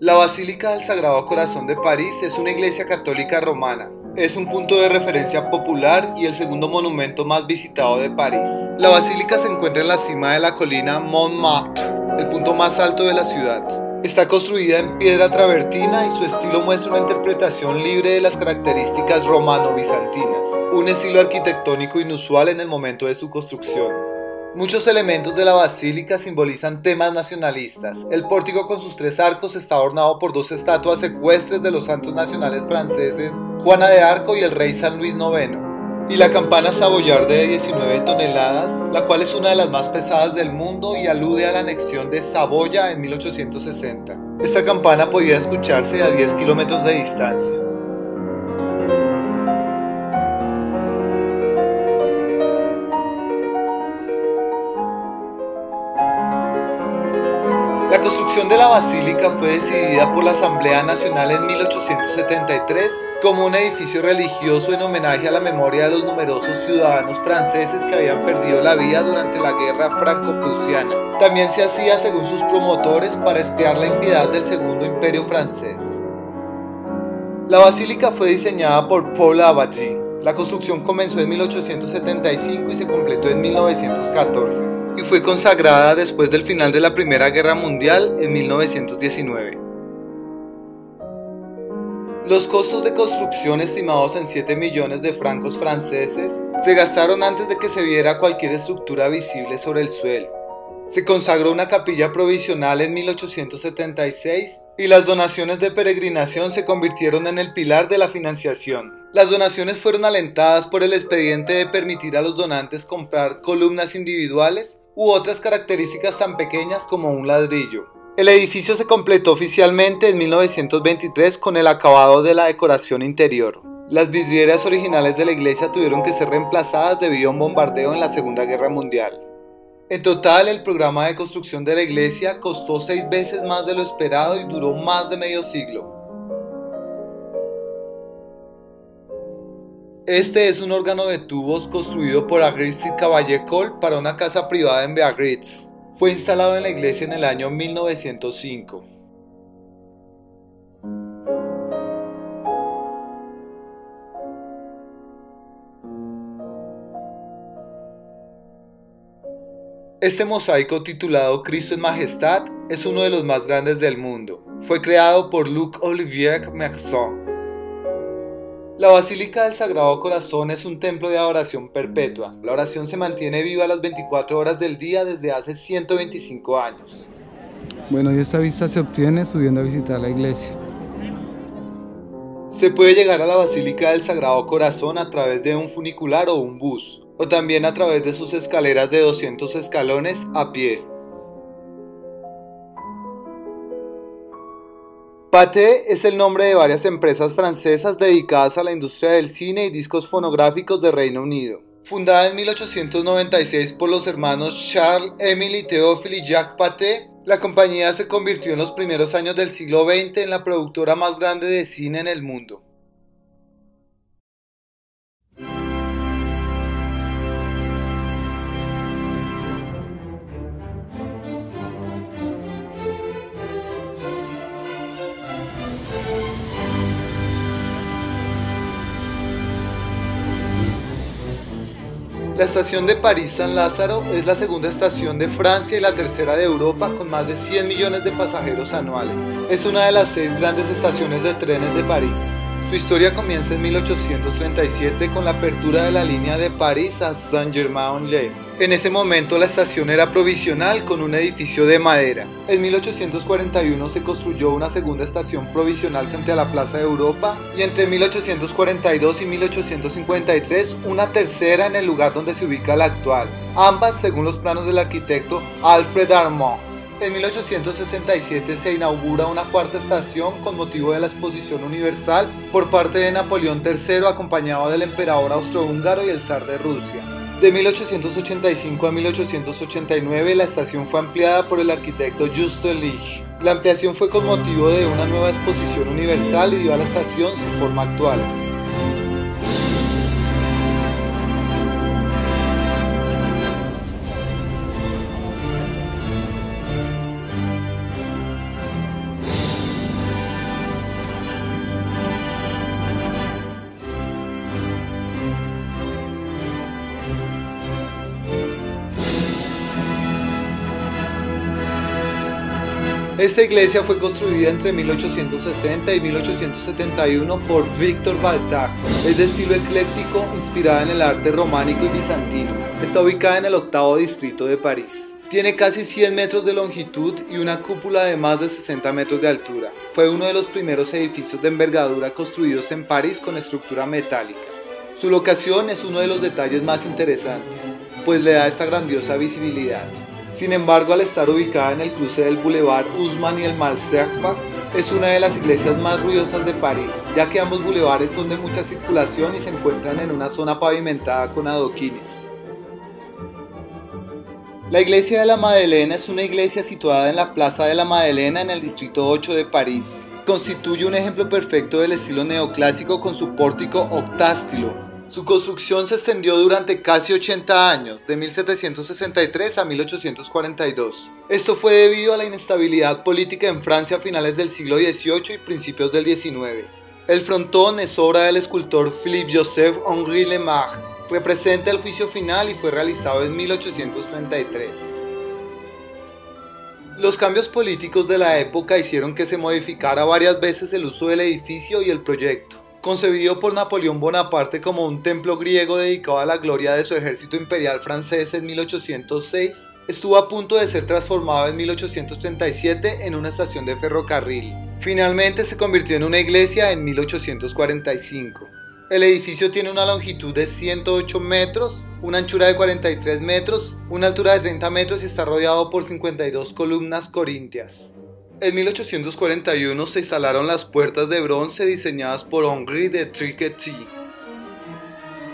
La Basílica del Sagrado Corazón de París es una iglesia católica romana. Es un punto de referencia popular y el segundo monumento más visitado de París. La basílica se encuentra en la cima de la colina Montmartre, el punto más alto de la ciudad. Está construida en piedra travertina y su estilo muestra una interpretación libre de las características romano-bizantinas, un estilo arquitectónico inusual en el momento de su construcción. Muchos elementos de la basílica simbolizan temas nacionalistas. El pórtico con sus 3 arcos está adornado por 2 estatuas ecuestres de los santos nacionales franceses, Juana de Arco y el rey San Luis IX. Y la campana savoyarde de 19 toneladas, la cual es una de las más pesadas del mundo y alude a la anexión de Saboya en 1860. Esta campana podía escucharse a 10 kilómetros de distancia. La construcción de la basílica fue decidida por la Asamblea Nacional en 1873 como un edificio religioso en homenaje a la memoria de los numerosos ciudadanos franceses que habían perdido la vida durante la guerra franco-prusiana. También se hacía, según sus promotores, para expiar la impiedad del Segundo Imperio francés. La basílica fue diseñada por Paul Abbadie. La construcción comenzó en 1875 y se completó en 1914. Y fue consagrada después del final de la Primera Guerra Mundial en 1919. Los costos de construcción, estimados en 7 millones de francos franceses, se gastaron antes de que se viera cualquier estructura visible sobre el suelo. Se consagró una capilla provisional en 1876 y las donaciones de peregrinación se convirtieron en el pilar de la financiación. Las donaciones fueron alentadas por el expediente de permitir a los donantes comprar columnas individuales u otras características tan pequeñas como un ladrillo. El edificio se completó oficialmente en 1923 con el acabado de la decoración interior. Las vidrieras originales de la iglesia tuvieron que ser reemplazadas debido a un bombardeo en la Segunda Guerra Mundial. En total, el programa de construcción de la iglesia costó 6 veces más de lo esperado y duró más de medio siglo. Este es un órgano de tubos construido por Aristide Cavaillé-Coll para una casa privada en Biarritz. Fue instalado en la iglesia en el año 1905. Este mosaico titulado Cristo en Majestad es uno de los más grandes del mundo. Fue creado por Luc-Olivier Merson. La Basílica del Sagrado Corazón es un templo de adoración perpetua. La oración se mantiene viva las 24 horas del día desde hace 125 años. Bueno, y esta vista se obtiene subiendo a visitar la iglesia. Se puede llegar a la Basílica del Sagrado Corazón a través de un funicular o un bus, o también a través de sus escaleras de 200 escalones a pie. Pathé es el nombre de varias empresas francesas dedicadas a la industria del cine y discos fonográficos de Reino Unido. Fundada en 1896 por los hermanos Charles-Émile Théophile y Jacques Pathé, la compañía se convirtió en los primeros años del siglo XX en la productora más grande de cine en el mundo. La estación de París-San Lázaro es la segunda estación de Francia y la tercera de Europa con más de 100 millones de pasajeros anuales. Es una de las 6 grandes estaciones de trenes de París. Su historia comienza en 1837 con la apertura de la línea de París a Saint-Germain-en-Laye. En ese momento la estación era provisional con un edificio de madera. En 1841 se construyó una segunda estación provisional frente a la Plaza de Europa y entre 1842 y 1853 una tercera en el lugar donde se ubica la actual, ambas según los planos del arquitecto Alfred Armand. En 1867 se inaugura una cuarta estación con motivo de la Exposición Universal por parte de Napoleón III acompañado del emperador austrohúngaro y el zar de Rusia. De 1885 a 1889 la estación fue ampliada por el arquitecto Juste Licht. La ampliación fue con motivo de una nueva exposición universal y dio a la estación su forma actual. Esta iglesia fue construida entre 1860 y 1871 por Victor Baltag. Es de estilo ecléctico, inspirada en el arte románico y bizantino. Está ubicada en el 8º distrito de París. Tiene casi 100 metros de longitud y una cúpula de más de 60 metros de altura. Fue uno de los primeros edificios de envergadura construidos en París con estructura metálica. Su locación es uno de los detalles más interesantes, pues le da esta grandiosa visibilidad. Sin embargo, al estar ubicada en el cruce del Boulevard Haussmann y el Malesherbes, es una de las iglesias más ruidosas de París, ya que ambos bulevares son de mucha circulación y se encuentran en una zona pavimentada con adoquines. La iglesia de la Madeleine es una iglesia situada en la Plaza de la Madeleine en el distrito 8 de París. Constituye un ejemplo perfecto del estilo neoclásico con su pórtico octástilo. Su construcción se extendió durante casi 80 años, de 1763 a 1842. Esto fue debido a la inestabilidad política en Francia a finales del siglo XVIII y principios del XIX. El frontón es obra del escultor Philippe-Joseph Henri Lemarque. Representa el juicio final y fue realizado en 1833. Los cambios políticos de la época hicieron que se modificara varias veces el uso del edificio y el proyecto. Concebido por Napoleón Bonaparte como un templo griego dedicado a la gloria de su ejército imperial francés en 1806, estuvo a punto de ser transformado en 1837 en una estación de ferrocarril. Finalmente se convirtió en una iglesia en 1845. El edificio tiene una longitud de 108 metros, una anchura de 43 metros, una altura de 30 metros y está rodeado por 52 columnas corintias. En 1841 se instalaron las puertas de bronce diseñadas por Henri de Triquety.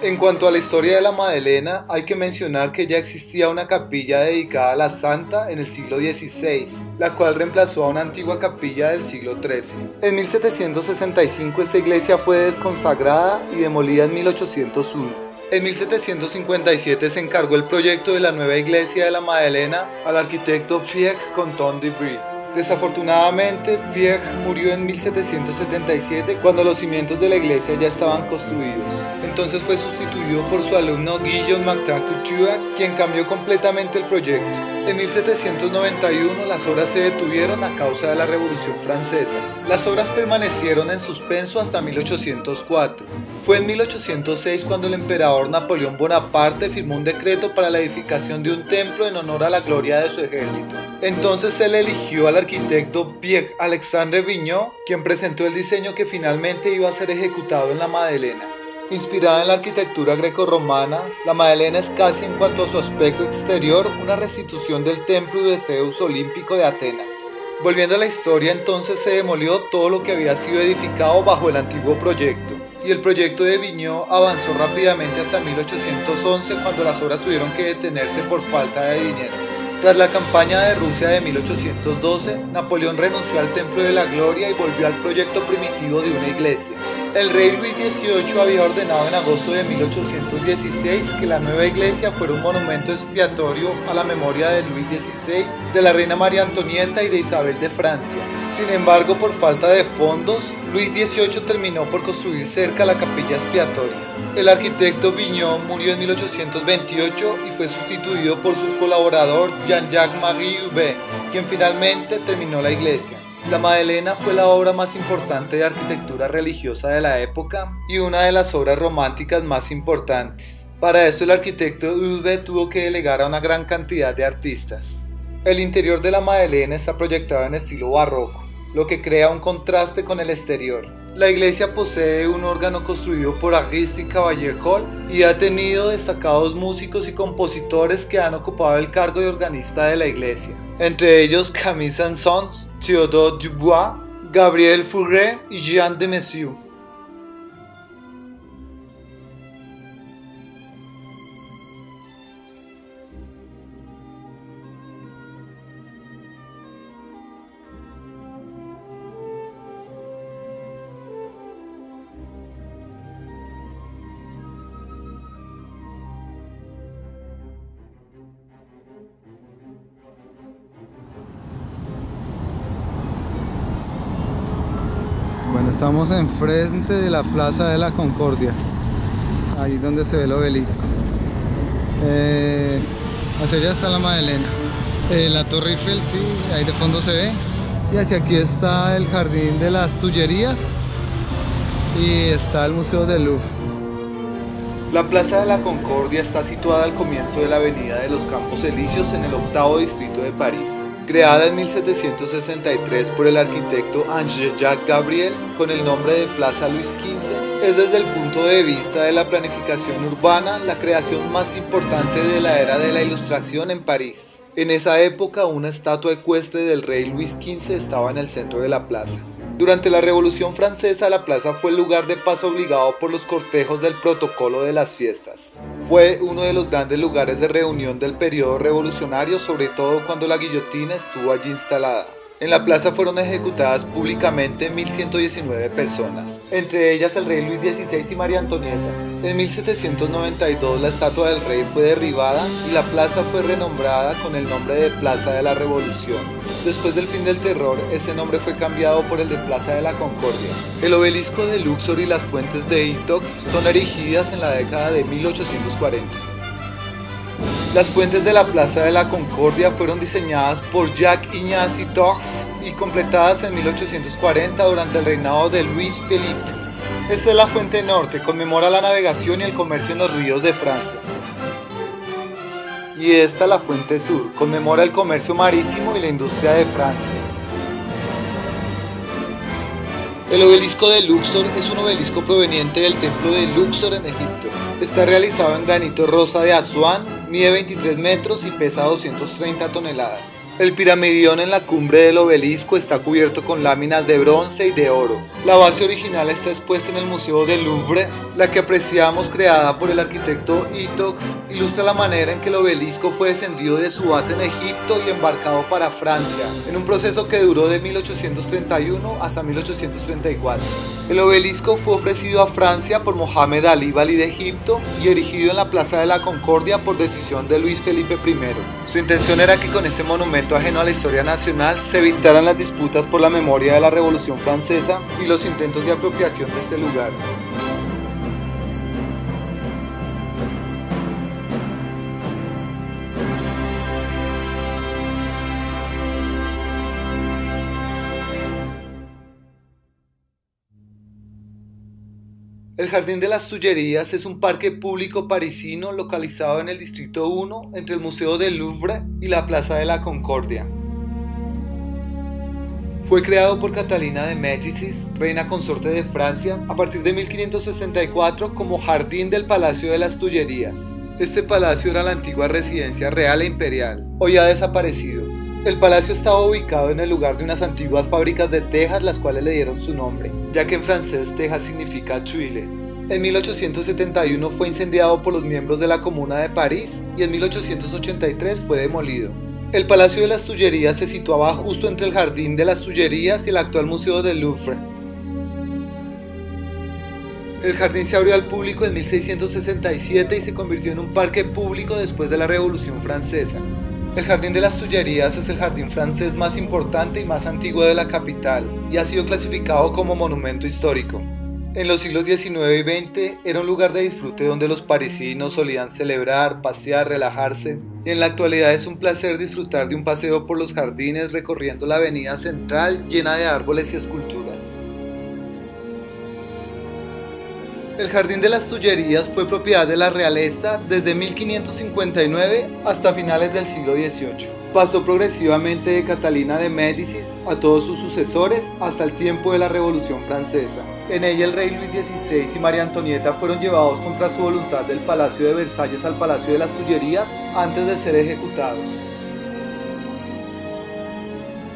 En cuanto a la historia de la Madeleine, hay que mencionar que ya existía una capilla dedicada a la santa en el siglo XVI, la cual reemplazó a una antigua capilla del siglo XIII. En 1765 esta iglesia fue desconsagrada y demolida en 1801. En 1757 se encargó el proyecto de la nueva iglesia de la Madeleine al arquitecto Pierre Conton de Brie. Desafortunadamente, Pierre murió en 1777 cuando los cimientos de la iglesia ya estaban construidos. Entonces fue sustituido por su alumno Guillaume Martin-Couture, quien cambió completamente el proyecto. En 1791 las obras se detuvieron a causa de la Revolución Francesa. Las obras permanecieron en suspenso hasta 1804. Fue en 1806 cuando el emperador Napoleón Bonaparte firmó un decreto para la edificación de un templo en honor a la gloria de su ejército. Entonces él eligió al arquitecto Pierre-Alexandre Vignot, quien presentó el diseño que finalmente iba a ser ejecutado en la Madeleine. Inspirada en la arquitectura grecorromana, la Madeleine es casi en cuanto a su aspecto exterior una restitución del templo de Zeus olímpico de Atenas. Volviendo a la historia, entonces se demolió todo lo que había sido edificado bajo el antiguo proyecto, y el proyecto de Vignot avanzó rápidamente hasta 1811 cuando las obras tuvieron que detenerse por falta de dinero. Tras la campaña de Rusia de 1812, Napoleón renunció al Templo de la Gloria y volvió al proyecto primitivo de una iglesia. El rey Luis XVIII había ordenado en agosto de 1816 que la nueva iglesia fuera un monumento expiatorio a la memoria de Luis XVI, de la reina María Antonieta y de Isabel de Francia. Sin embargo, por falta de fondos, Luis XVIII terminó por construir cerca la capilla expiatoria. El arquitecto Vignot murió en 1828 y fue sustituido por su colaborador Jean-Jacques Marie Huber, quien finalmente terminó la iglesia. La Madeleine fue la obra más importante de arquitectura religiosa de la época y una de las obras románticas más importantes. Para esto el arquitecto Huber tuvo que delegar a una gran cantidad de artistas. El interior de la Madeleine está proyectado en estilo barroco, lo que crea un contraste con el exterior. La iglesia posee un órgano construido por Aristide Cavalier-Coll y ha tenido destacados músicos y compositores que han ocupado el cargo de organista de la iglesia, entre ellos Camille Saint-Saëns, Théodore Dubois, Gabriel Fauré y Jean de Massieu. Bueno, estamos enfrente de la Plaza de la Concordia, ahí donde se ve el obelisco. Hacia allá está la Madeleine. La Torre Eiffel, sí, ahí de fondo se ve. Y hacia aquí está el Jardín de las Tullerías y está el Museo del Louvre. La Plaza de la Concordia está situada al comienzo de la Avenida de los Campos Elíseos en el 8º distrito de París. Creada en 1763 por el arquitecto Henri-Jacques Gabriel con el nombre de Plaza Luis XV, es desde el punto de vista de la planificación urbana la creación más importante de la era de la Ilustración en París. En esa época, una estatua ecuestre del rey Luis XV estaba en el centro de la plaza. Durante la Revolución Francesa, la plaza fue el lugar de paso obligado por los cortejos del protocolo de las fiestas. Fue uno de los grandes lugares de reunión del periodo revolucionario, sobre todo cuando la guillotina estuvo allí instalada. En la plaza fueron ejecutadas públicamente 1119 personas, entre ellas el rey Luis XVI y María Antonieta. En 1792 la estatua del rey fue derribada y la plaza fue renombrada con el nombre de Plaza de la Revolución. Después del fin del terror, ese nombre fue cambiado por el de Plaza de la Concordia. El obelisco de Luxor y las fuentes de Itoc son erigidas en la década de 1840. Las fuentes de la Plaza de la Concordia fueron diseñadas por Jacques-Ignace Itoc y completadas en 1840 durante el reinado de Luis Felipe. Esta es la fuente norte, conmemora la navegación y el comercio en los ríos de Francia. Y esta la fuente sur, conmemora el comercio marítimo y la industria de Francia. El obelisco de Luxor es un obelisco proveniente del templo de Luxor en Egipto. Está realizado en granito rosa de Asuán, mide 23 metros y pesa 230 toneladas. El piramidión en la cumbre del obelisco está cubierto con láminas de bronce y de oro. La base original está expuesta en el Museo del Louvre. La que apreciamos, creada por el arquitecto Itoc, ilustra la manera en que el obelisco fue descendido de su base en Egipto y embarcado para Francia, en un proceso que duró de 1831 hasta 1834. El obelisco fue ofrecido a Francia por Mohamed Ali Bali de Egipto y erigido en la Plaza de la Concordia por decisión de Luis Felipe I. Su intención era que con este monumento ajeno a la historia nacional se evitaran las disputas por la memoria de la Revolución Francesa y los intentos de apropiación de este lugar. El Jardín de las Tullerías es un parque público parisino localizado en el Distrito 1 entre el Museo del Louvre y la Plaza de la Concordia. Fue creado por Catalina de Médicis, reina consorte de Francia, a partir de 1564 como Jardín del Palacio de las Tullerías. Este palacio era la antigua residencia real e imperial, hoy ha desaparecido. El palacio estaba ubicado en el lugar de unas antiguas fábricas de tejas, las cuales le dieron su nombre, ya que en francés tejas significa tuile. En 1871 fue incendiado por los miembros de la Comuna de París y en 1883 fue demolido. El Palacio de las Tullerías se situaba justo entre el Jardín de las Tullerías y el actual Museo del Louvre. El jardín se abrió al público en 1667 y se convirtió en un parque público después de la Revolución Francesa. El Jardín de las Tullerías es el jardín francés más importante y más antiguo de la capital y ha sido clasificado como monumento histórico. En los siglos XIX y XX era un lugar de disfrute donde los parisinos solían celebrar, pasear, relajarse, y en la actualidad es un placer disfrutar de un paseo por los jardines recorriendo la avenida central llena de árboles y esculturas. El Jardín de las Tullerías fue propiedad de la realeza desde 1559 hasta finales del siglo XVIII. Pasó progresivamente de Catalina de Médicis a todos sus sucesores hasta el tiempo de la Revolución Francesa. En ella el rey Luis XVI y María Antonieta fueron llevados contra su voluntad del Palacio de Versalles al Palacio de las Tullerías antes de ser ejecutados.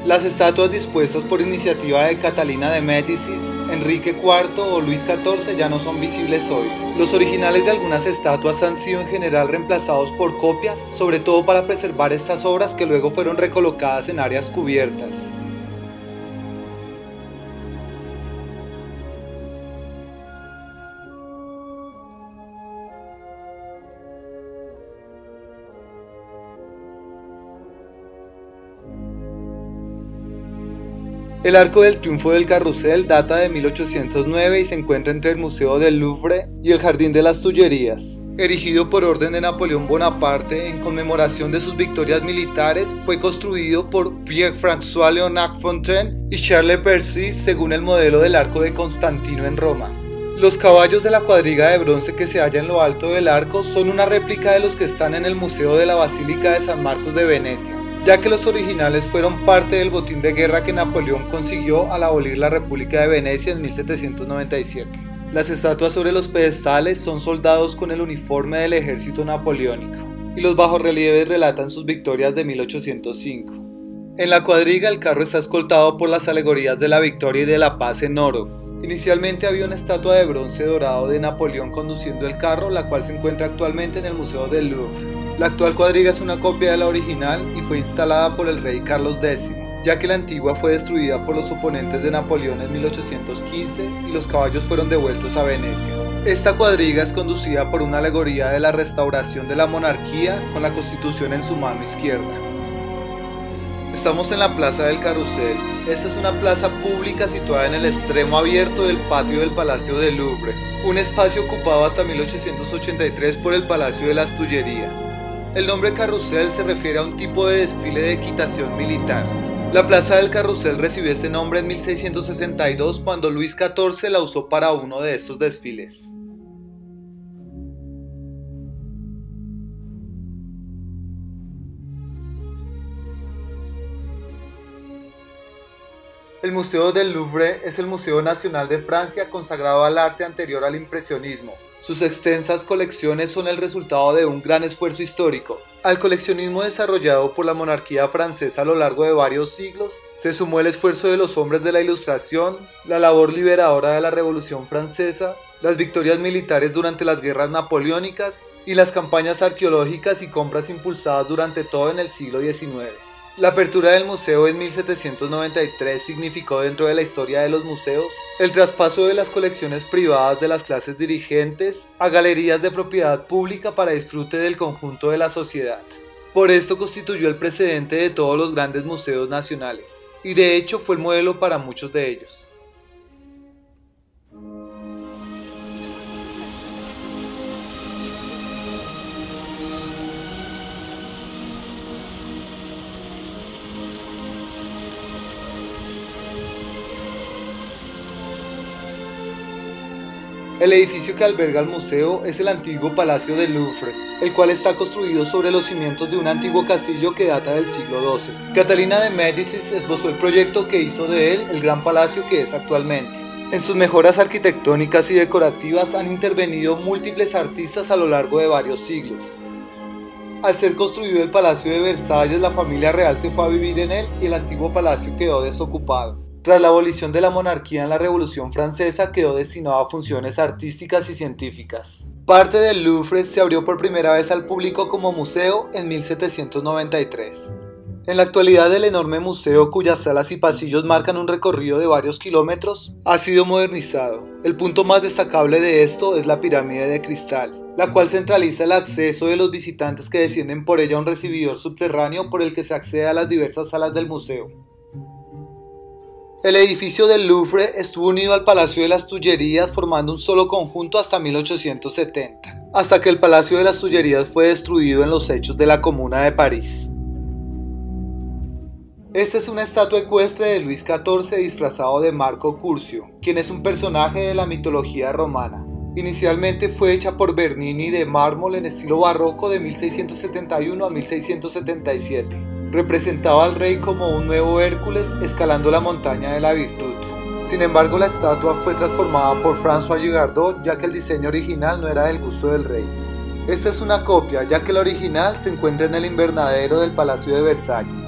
Las estatuas dispuestas por iniciativa de Catalina de Médicis, Enrique IV o Luis XIV ya no son visibles hoy. Los originales de algunas estatuas han sido en general reemplazados por copias, sobre todo para preservar estas obras que luego fueron recolocadas en áreas cubiertas. El Arco del Triunfo del Carrusel data de 1809 y se encuentra entre el Museo del Louvre y el Jardín de las Tullerías. Erigido por orden de Napoleón Bonaparte en conmemoración de sus victorias militares, fue construido por Pierre-François Léonard Fontaine y Charles Percy según el modelo del arco de Constantino en Roma. Los caballos de la cuadriga de bronce que se halla en lo alto del arco son una réplica de los que están en el Museo de la Basílica de San Marcos de Venecia, ya que los originales fueron parte del botín de guerra que Napoleón consiguió al abolir la República de Venecia en 1797. Las estatuas sobre los pedestales son soldados con el uniforme del ejército napoleónico, y los bajorrelieves relatan sus victorias de 1805. En la cuadriga el carro está escoltado por las alegorías de la victoria y de la paz en oro. Inicialmente había una estatua de bronce dorado de Napoleón conduciendo el carro, la cual se encuentra actualmente en el Museo del Louvre. La actual cuadriga es una copia de la original y fue instalada por el rey Carlos X, ya que la antigua fue destruida por los oponentes de Napoleón en 1815 y los caballos fueron devueltos a Venecia. Esta cuadriga es conducida por una alegoría de la restauración de la monarquía con la Constitución en su mano izquierda. Estamos en la Plaza del Carrusel. Esta es una plaza pública situada en el extremo abierto del patio del Palacio del Louvre, un espacio ocupado hasta 1883 por el Palacio de las Tullerías. El nombre carrusel se refiere a un tipo de desfile de equitación militar. La Plaza del Carrusel recibió este nombre en 1662 cuando Luis XIV la usó para uno de estos desfiles. El Museo del Louvre es el museo nacional de Francia consagrado al arte anterior al impresionismo. Sus extensas colecciones son el resultado de un gran esfuerzo histórico. Al coleccionismo desarrollado por la monarquía francesa a lo largo de varios siglos, se sumó el esfuerzo de los hombres de la Ilustración, la labor liberadora de la Revolución Francesa, las victorias militares durante las guerras napoleónicas y las campañas arqueológicas y compras impulsadas durante todo en el siglo XIX. La apertura del museo en 1793 significó dentro de la historia de los museos el traspaso de las colecciones privadas de las clases dirigentes a galerías de propiedad pública para disfrute del conjunto de la sociedad. Por esto constituyó el precedente de todos los grandes museos nacionales, y de hecho fue el modelo para muchos de ellos. El edificio que alberga el museo es el antiguo Palacio del Louvre, el cual está construido sobre los cimientos de un antiguo castillo que data del siglo XII. Catalina de Médicis esbozó el proyecto que hizo de él el gran palacio que es actualmente. En sus mejoras arquitectónicas y decorativas han intervenido múltiples artistas a lo largo de varios siglos. Al ser construido el Palacio de Versalles, la familia real se fue a vivir en él y el antiguo palacio quedó desocupado. Tras la abolición de la monarquía en la Revolución Francesa, quedó destinado a funciones artísticas y científicas. Parte del Louvre se abrió por primera vez al público como museo en 1793. En la actualidad, el enorme museo, cuyas salas y pasillos marcan un recorrido de varios kilómetros, ha sido modernizado. El punto más destacable de esto es la pirámide de cristal, la cual centraliza el acceso de los visitantes que descienden por ella a un recibidor subterráneo por el que se accede a las diversas salas del museo. El edificio del Louvre estuvo unido al Palacio de las Tullerías formando un solo conjunto hasta 1870, hasta que el Palacio de las Tullerías fue destruido en los hechos de la Comuna de París. Esta es una estatua ecuestre de Luis XIV disfrazado de Marco Curcio, quien es un personaje de la mitología romana. Inicialmente fue hecha por Bernini de mármol en estilo barroco de 1671 a 1677. Representaba al rey como un nuevo Hércules escalando la montaña de la virtud. Sin embargo, la estatua fue transformada por François Girardot, ya que el diseño original no era del gusto del rey. Esta es una copia, ya que la original se encuentra en el invernadero del Palacio de Versalles.